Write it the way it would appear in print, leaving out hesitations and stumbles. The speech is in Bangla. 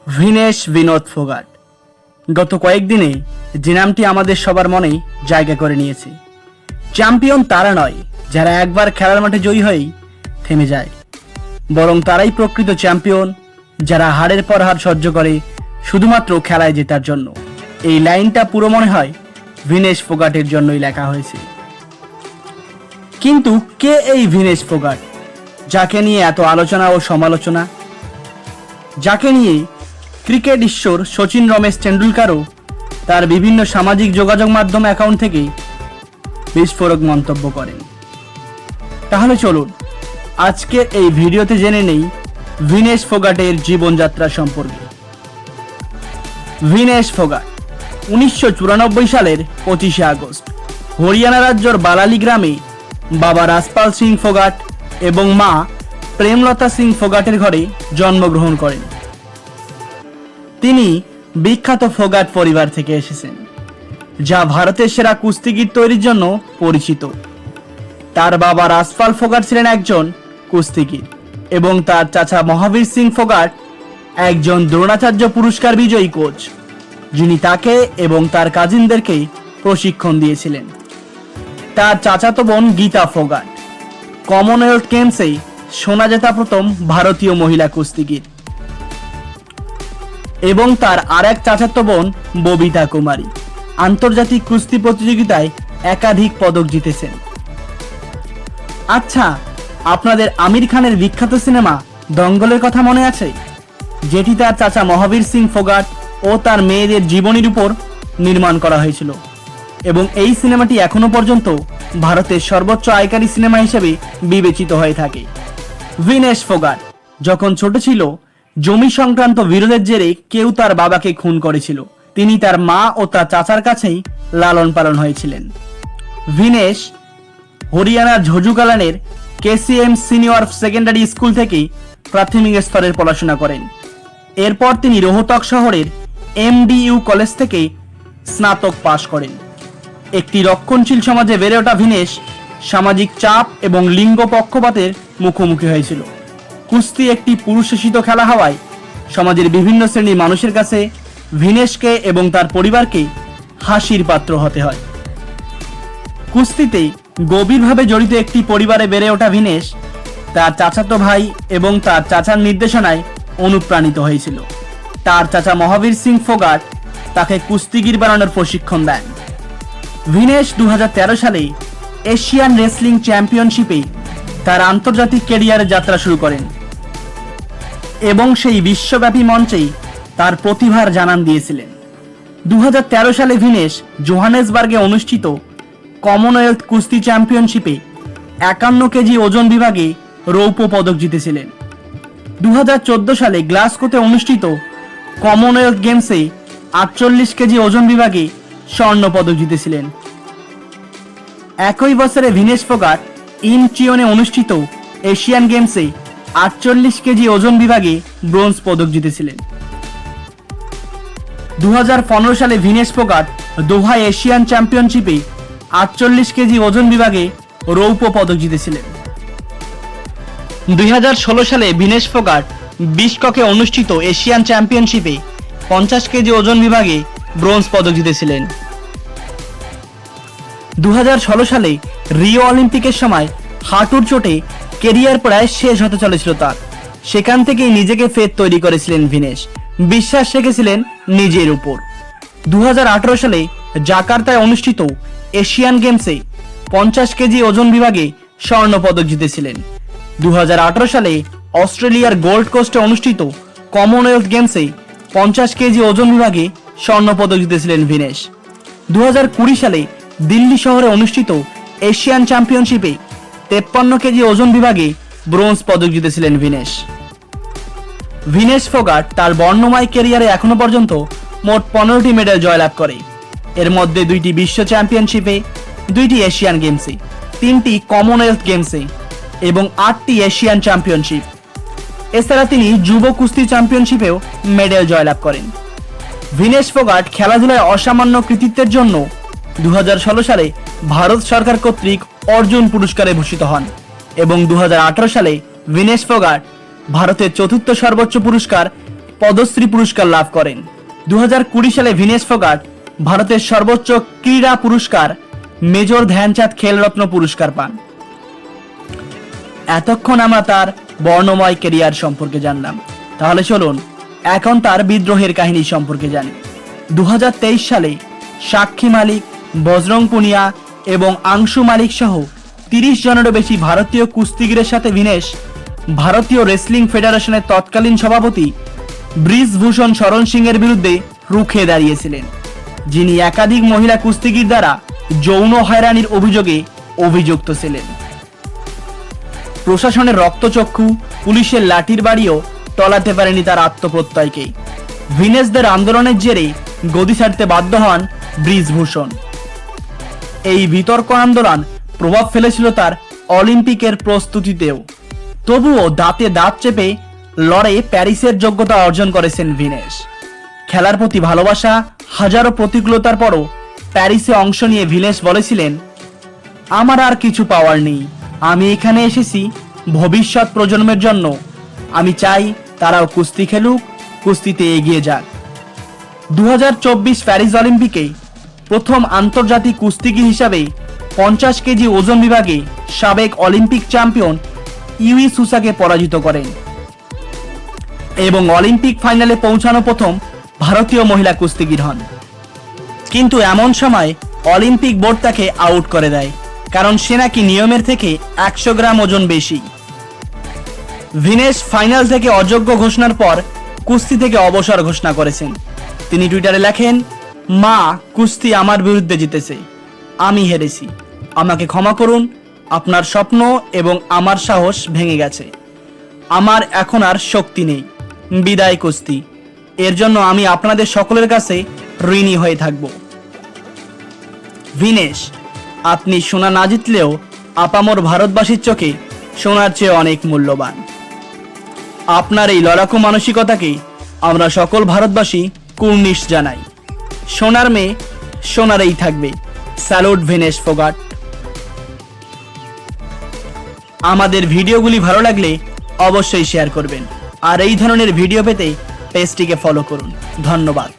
ভিনেশ বিনোদ ফোগাট গত কয়েকদিনে যে নামটি আমাদের সবার মনেই জায়গা করে নিয়েছে। চ্যাম্পিয়ন তারা নয় যারা একবার খেলার মাঠে জয়ী হয়েই থেমে যায়, বরং তারাই প্রকৃত চ্যাম্পিয়ন যারা হারের পর হার সহ্য করে শুধুমাত্র খেলায় জেতার জন্য। এই লাইনটা পুরো মনে হয় ভিনেশ ফোগাটের জন্যই লেখা হয়েছে। কিন্তু কে এই ভিনেশ ফোগাট, যাকে নিয়ে এত আলোচনা ও সমালোচনা, যাকে নিয়ে ক্রিকেট ঈশ্বর সচিন রমেশ টেন্ডুলকারও তার বিভিন্ন সামাজিক যোগাযোগ মাধ্যম অ্যাকাউন্ট থেকে বিস্ফোরক মন্তব্য করেন? তাহলে চলুন আজকের এই ভিডিওতে জেনে নেই ভিনেশ ফোগাটের জীবনযাত্রা সম্পর্কে। ভিনেশ ফোগাট 1994 সালের 25শে আগস্ট হরিয়ানা রাজ্যর বালালি গ্রামে বাবা রাজপাল সিং ফোগাট এবং মা প্রেমলতা সিং ফোগাটের ঘরে জন্মগ্রহণ করেন। তিনি বিখ্যাত ফোগাট পরিবার থেকে এসেছেন, যা ভারতের সেরা কুস্তিগীর তৈরির জন্য পরিচিত। তার বাবা রাজপাল ফোগাট ছিলেন একজন কুস্তিগীর এবং তার চাচা মহাবীর সিং ফোগাট একজন দ্রোণাচার্য পুরস্কার বিজয়ী কোচ, যিনি তাকে এবং তার কাজিনদেরকে প্রশিক্ষণ দিয়েছিলেন। তার চাচাতো বোন গীতা ফোগাট কমনওয়েলথ গেমসে সোনা জেতা প্রথম ভারতীয় মহিলা কুস্তিগীর এবং তার আরেক চাচাতো বোন ববিতা কুমারী আন্তর্জাতিক কুস্তি প্রতিযোগিতায় একাধিক পদক জিতেছেন। আচ্ছা, আপনাদের আমির খানের বিখ্যাত সিনেমা দঙ্গলের কথা মনে আছে, যেটি তার চাচা মহাবীর সিং ফোগাট ও তার মেয়েদের জীবনীর উপর নির্মাণ করা হয়েছিল এবং এই সিনেমাটি এখনো পর্যন্ত ভারতের সর্বোচ্চ আয়কারী সিনেমা হিসেবে বিবেচিত হয়ে থাকে। ভিনেশ ফোগাট যখন ছোট ছিল, জমি সংক্রান্ত বিরোধের জেরে কেউ তার বাবাকে খুন করেছিল। তিনি তার মা ও তার চাচার কাছেই লালন পালন হয়েছিলেন। ভিনেশ হরিয়ানার ঝজুকালানের কেসিএম সিনিয়র সেকেন্ডারি স্কুল থেকে প্রাথমিক স্তরের পড়াশোনা করেন। এরপর তিনি রোহতক শহরের MDU কলেজ থেকে স্নাতক পাশ করেন। একটি রক্ষণশীল সমাজে বেড়ে ওঠা ভিনেশ সামাজিক চাপ এবং লিঙ্গ পক্ষপাতের মুখোমুখি হয়েছিল। কুস্তি একটি পুরুষশাসিত খেলা হওয়ায় সমাজের বিভিন্ন শ্রেণীর মানুষের কাছে ভিনেশকে এবং তার পরিবারকে হাসির পাত্র হতে হয়। কুস্তিতে গভীরভাবে জড়িত একটি পরিবারে বেড়ে ওঠা ভিনেশ তার চাচাতো ভাই এবং তার চাচার নির্দেশনায় অনুপ্রাণিত হয়েছিল। তার চাচা মহাবীর সিং ফোগাট তাকে কুস্তিগীর বানানোর প্রশিক্ষণ দেন। ভিনেশ 2013 সালে এশিয়ান রেসলিং চ্যাম্পিয়নশিপে তার আন্তর্জাতিক ক্যারিয়ারের যাত্রা শুরু করেন এবং সেই বিশ্বব্যাপী মঞ্চেই তার প্রতিভার জানান দিয়েছিলেন। 2013 সালে ভিনেশ জোহানেসবার্গে অনুষ্ঠিত কমনওয়েলথ কুস্তি চ্যাম্পিয়নশিপে 51 কেজি ওজন বিভাগে রৌপ্য পদক জিতেছিলেন। 2014 সালে গ্লাসগোতে অনুষ্ঠিত কমনওয়েলথ গেমসে 48 কেজি ওজন বিভাগে স্বর্ণ পদক জিতেছিলেন। একই বছরে ভিনেশ ফোগাট ইনচিয়নে অনুষ্ঠিত এশিয়ান গেমসে 48 কেজি ওজন বিভাগে ব্রোঞ্জ পদক জিতেছিলেন। 2015 সালে ভিনেশ ফোগাট দোহা এশিয়ান চ্যাম্পিয়নশিপে 48 কেজি ওজন বিভাগে রৌপ্য পদক জিতেছিলেন। 2016 সালে ভিনেশ ফোগাট বিশককে অনুষ্ঠিত এশিয়ান চ্যাম্পিয়নশিপে 50 কেজি ওজন বিভাগে ব্রোঞ্জ পদক জিতেছিলেন। 2016 সালে রিও অলিম্পিকের সময় হাঁটুর চোটে কেরিয়ার প্রায় শেষ হতে চলেছিল তার। সেখান থেকেই নিজেকে ফের তৈরি করেছিলেন ভিনেশ, বিশ্বাস রেখেছিলেন নিজের উপর। 2018 সালে জাকার্তায় অনুষ্ঠিত এশিয়ান গেমসে 50 কেজি ওজন বিভাগে স্বর্ণ পদক জিতেছিলেন। 2018 সালে অস্ট্রেলিয়ার গোল্ড কোস্টে অনুষ্ঠিত কমনওয়েলথ গেমসে 50 কেজি ওজন বিভাগে স্বর্ণ পদক জিতেছিলেন ভিনেশ। 2020 সালে দিল্লি শহরে অনুষ্ঠিত এশিয়ান চ্যাম্পিয়নশিপে 53 কেজি ওজন বিভাগে ব্রোঞ্জ পদক জিতেছিলেন ভিনেশ। ভিনেশ ফোগাট তার বর্ণময় ক্যারিয়ারে এখনো পর্যন্ত মোট 15টি মেডেল জয়লাভ করে। এর মধ্যে 2টি বিশ্ব চ্যাম্পিয়নশিপে, 2টি এশিয়ান গেমসে, 3টি কমনওয়েলথ গেমসে এবং 8টি এশিয়ান চ্যাম্পিয়নশিপ। এছাড়া তিনি যুব কুস্তি চ্যাম্পিয়নশিপেও মেডেল জয়লাভ করেন। ভিনেশ ফোগাট খেলাধুলায় অসামান্য কৃতিত্বের জন্য 2016 সালে ভারত সরকার কর্তৃক অর্জুন পুরস্কারে ভূষিত হন এবং 2018 সালে ভিনেশ ফোগাট ভারতের চতুর্থ সর্বোচ্চ পুরস্কার পদ্মশ্রী পুরস্কার লাভ করেন। 2020 সালে ভিনেস ফোগাট ভারতের সর্বোচ্চ ক্রীড়া পুরস্কার মেজর ধ্যানচাঁদ খেলরত্ন পুরস্কার পান। এতক্ষণ আমরা তার বর্ণময় ক্যারিয়ার সম্পর্কে জানলাম, তাহলে চলুন এখন তার বিদ্রোহের কাহিনী সম্পর্কে জানি। 2023 সালে সাক্ষী মালিক, বজরং পুনিয়া এবং আংশু মালিক সহ 30 জনেরও বেশি ভারতীয় কুস্তিগিরের সাথে ভিনেস ভারতীয় রেসলিং ফেডারেশনের তৎকালীন সভাপতি ব্রিজভূষণ শরণ সিংয়ের বিরুদ্ধে রুখে দাঁড়িয়েছিলেন, যিনি একাধিক মহিলা কুস্তিগির দ্বারা যৌন হয়রানির অভিযোগে অভিযুক্ত ছিলেন। প্রশাসনের রক্তচক্ষু, পুলিশের লাঠির বাড়িও টলাতে পারেনি তার আত্মপ্রত্যয়কে। ভিনেসদের আন্দোলনের জেরে গদি ছাড়তে বাধ্য হন ব্রিজভূষণ। এই বিতর্ক আন্দোলন প্রভাব ফেলেছিল তার অলিম্পিকের প্রস্তুতিতেও। তবুও দাঁতে দাঁত চেপে লড়ে প্যারিসের যোগ্যতা অর্জন করেছেন ভিনেস। খেলার প্রতি ভালোবাসা, হাজারো প্রতিকূলতার পরও প্যারিসে অংশ নিয়ে ভিনেস বলেছিলেন, আমার আর কিছু পাওয়ার নেই, আমি এখানে এসেছি ভবিষ্যৎ প্রজন্মের জন্য। আমি চাই তারাও কুস্তি খেলুক, কুস্তিতে এগিয়ে যাক। 2024 প্যারিস অলিম্পিকে প্রথম আন্তর্জাতিক কুস্তিগির হিসাবে 50 কেজি ওজন বিভাগে সাবেক অলিম্পিক চ্যাম্পিয়ন ইউই সুসাকে পরাজিত করেন এবং অলিম্পিক ফাইনালে পৌঁছানো প্রথম ভারতীয় মহিলা কুস্তিগির হন। কিন্তু এমন সময় অলিম্পিক বোর্ড তাকে আউট করে দেয়, কারণ সে নাকি নিয়মের থেকে 100 গ্রাম ওজন বেশি। ভিনেস ফাইনাল থেকে অযোগ্য ঘোষণার পর কুস্তি থেকে অবসর ঘোষণা করেছেন। তিনি টুইটারে লেখেন, মা, কুস্তি আমার বিরুদ্ধে জিতেছে, আমি হেরেছি, আমাকে ক্ষমা করুন, আপনার স্বপ্ন এবং আমার সাহস ভেঙে গেছে, আমার এখন আর শক্তি নেই, বিদায় কুস্তি, এর জন্য আমি আপনাদের সকলের কাছে ঋণী হয়ে থাকব। ভিনেস, আপনি সোনা না জিতলেও আপামর ভারতবাসীর চোখে সোনার চেয়ে অনেক মূল্যবান। আপনার এই লড়াকু মানসিকতাকে আমরা সকল ভারতবাসী কুর্নিশ জানাই। সোনার মেয়ে সোনারেই থাকবে। স্যালুট ভিনেস ফোগাট। আমাদের ভিডিওগুলি ভালো লাগলে অবশ্যই শেয়ার করবেন, আর এই ধরনের ভিডিও পেতে পেজটিকে ফলো করুন। ধন্যবাদ।